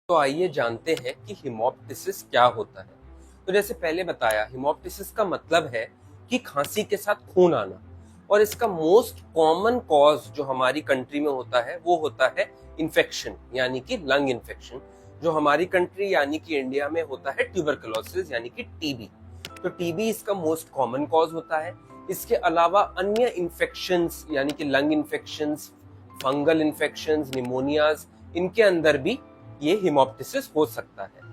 तो आइए जानते हैं कि हिमोप्टिसिस क्या होता है। तो जैसे पहले बताया, हिमोप्टिसिस का मतलब है कि खांसी के साथ खून आना, और इसका मोस्ट कॉमन कॉज जो हमारी कंट्री में होता है वो होता है इन्फेक्शन, यानी कि लंग इन्फेक्शन। जो हमारी कंट्री यानी कि इंडिया में होता है ट्यूबरकुलोसिस यानी कि टीबी। तो टीबी इसका मोस्ट कॉमन कॉज होता है। इसके अलावा अन्य इन्फेक्शंस यानी कि लंग इन्फेक्शंस, फंगल इन्फेक्शंस, निमोनियाज, इनके अंदर भी ये हिमोप्टिसिस हो सकता है।